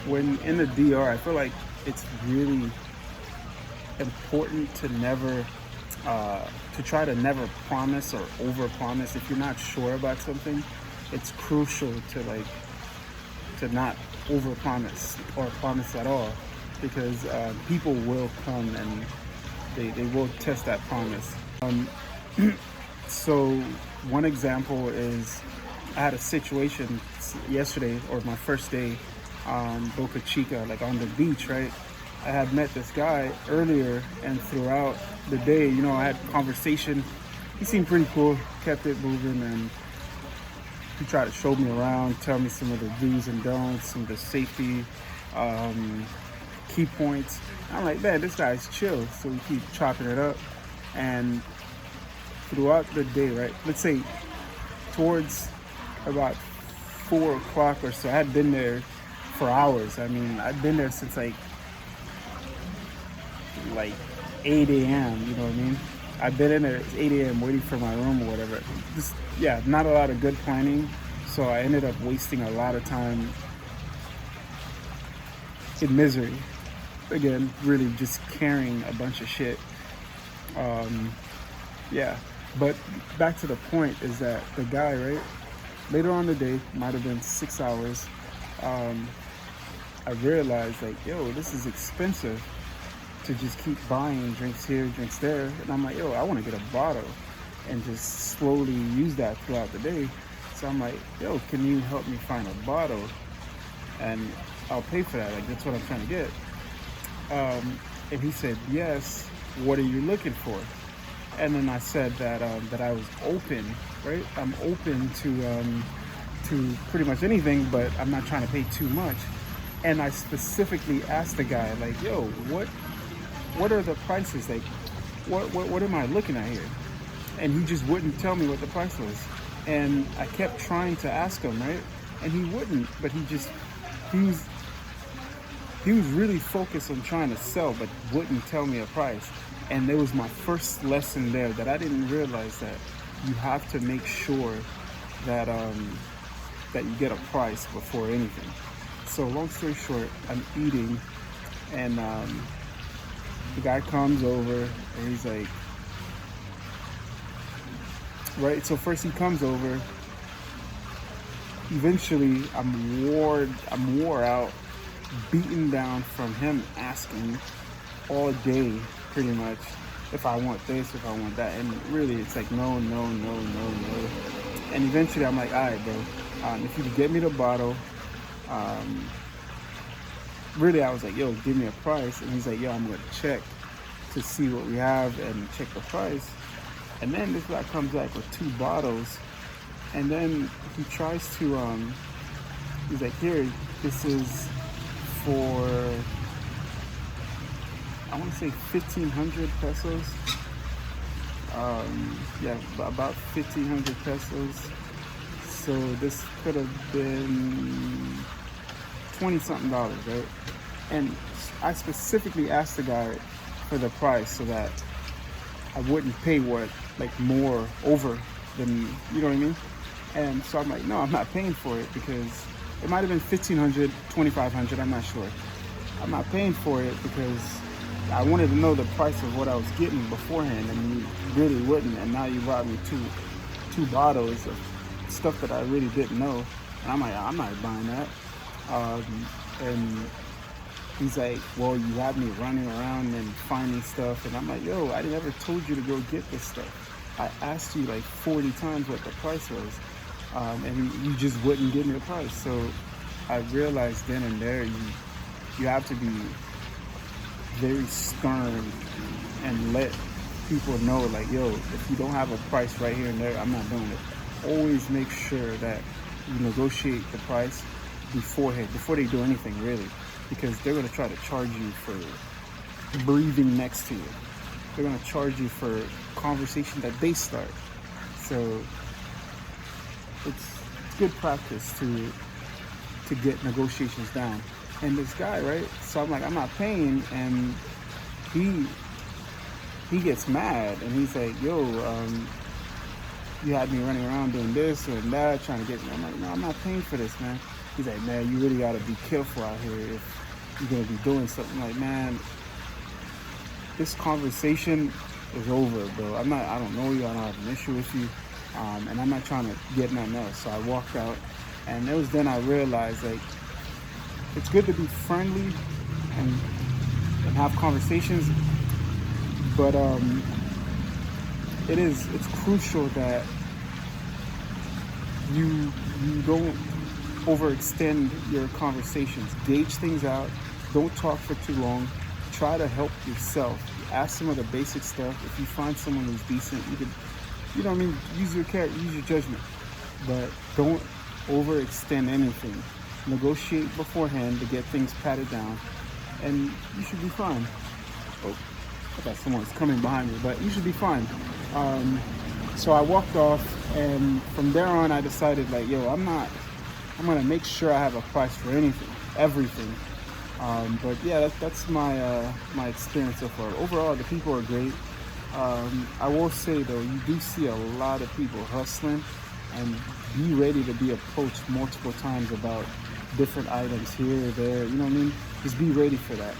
when in the DR, I feel like it's really important to never to try to never promise or over promise. If you're not sure about something, it's crucial to to not over promise or promise at all, because people will come and they will test that promise. So one example is I had a situation yesterday, or my first day, Boca Chica, like on the beach, right? I had met this guy earlier, and throughout the day, I had conversation. He seemed pretty cool, kept it moving, and he tried to show me around, tell me some of the do's and don'ts, some of the safety key points. I'm like, man, this guy's chill. So we keep chopping it up, and throughout the day, right? Let's say towards about 4 o'clock or so, I had been there for hours. I mean, I'd been there since like 8 a.m. You know what I mean? I've been in there at 8 a.m. waiting for my room or whatever. Just, yeah, not a lot of good planning. So I ended up wasting a lot of time in misery. Again, really just carrying a bunch of shit. Yeah. But back to the point is that the guy, right? Later on in the day, might have been 6 hours. I realized, like, yo, this is expensive to just keep buying drinks here, drinks there. And I'm like, yo, I want to get a bottle and just slowly use that throughout the day. So I'm like, yo, can you help me find a bottle? And I'll pay for that. Like, that's what I'm trying to get. And he said, yes, what are you looking for? And then I said that I was open, right? I'm open to pretty much anything, but I'm not trying to pay too much. And I specifically asked the guy, like, yo, what are the prices? Like, what am I looking at here? And he just wouldn't tell me what the price was. And I kept trying to ask him, right? And he wouldn't, but he was really focused on trying to sell, but wouldn't tell me a price. And there was my first lesson there, that I didn't realize that you have to make sure that that you get a price before anything. So long story short, I'm eating, and the guy comes over, and he's like, right? So first he comes over. Eventually, I'm wore out, beaten down from him asking all day, pretty much, if I want this, if I want that. And really, it's like, no. And eventually, I'm like, all right, bro, if you could get me the bottle, really, I was like, yo, give me a price. And he's like, yo, I'm going to check to see what we have and check the price. And then this guy comes back with 2 bottles. And then he tries to, he's like, here, this is for, I want to say 1,500 pesos. Yeah, about 1,500 pesos. So this could have been $20-something, right? And I specifically asked the guy for the price so that I wouldn't pay more over than, you know what I mean? And so I'm like, no, I'm not paying for it, because it might have been 1,500, 2,500, I'm not sure. I'm not paying for it because I wanted to know the price of what I was getting beforehand, and you really wouldn't. And now you brought me two bottles of stuff that I really didn't know. And I'm like, I'm not buying that. And he's like, well, you had me running around and finding stuff. And I'm like, yo, I never told you to go get this stuff. I asked you like 40 times what the price was. And you just wouldn't give me a price. So I realized then and there, you have to be very stern and let people know, like, yo, if you don't have a price right here and there, I'm not doing it. Always make sure that you negotiate the price beforehand, before they do anything, really, because they're going to try to charge you for breathing next to you. They're going to charge you for conversation that they start. So it's good practice to get negotiations down. And this guy, right? So I'm like, I'm not paying, and he gets mad, and he's like, yo, you had me running around doing this and that, trying to get me. I'm like, no, I'm not paying for this, man. He's like, man, you really gotta be careful out here if you're gonna be doing something. Like, man, this conversation is over, bro. I don't know you, I don't have an issue with you, and I'm not trying to get nothing else. So I walked out, and it was then I realized, like, it's good to be friendly and have conversations, but it's crucial that you don't overextend your conversations. Gauge things out. Don't talk for too long. Try to help yourself. Ask some of the basic stuff. If you find someone who's decent, you could, you know what I mean, use your character, use your judgment, but don't overextend anything. Negotiate beforehand to get things patted down, and you should be fine. Oh, I thought someone was coming behind me, but you should be fine. So I walked off, and from there on, I decided, like, yo, I'm gonna make sure I have a price for everything. But yeah, that's my experience so far. Overall, the people are great. I will say though, you do see a lot of people hustling, and be ready to be approached multiple times about different items here or there. You know what I mean? Just be ready for that.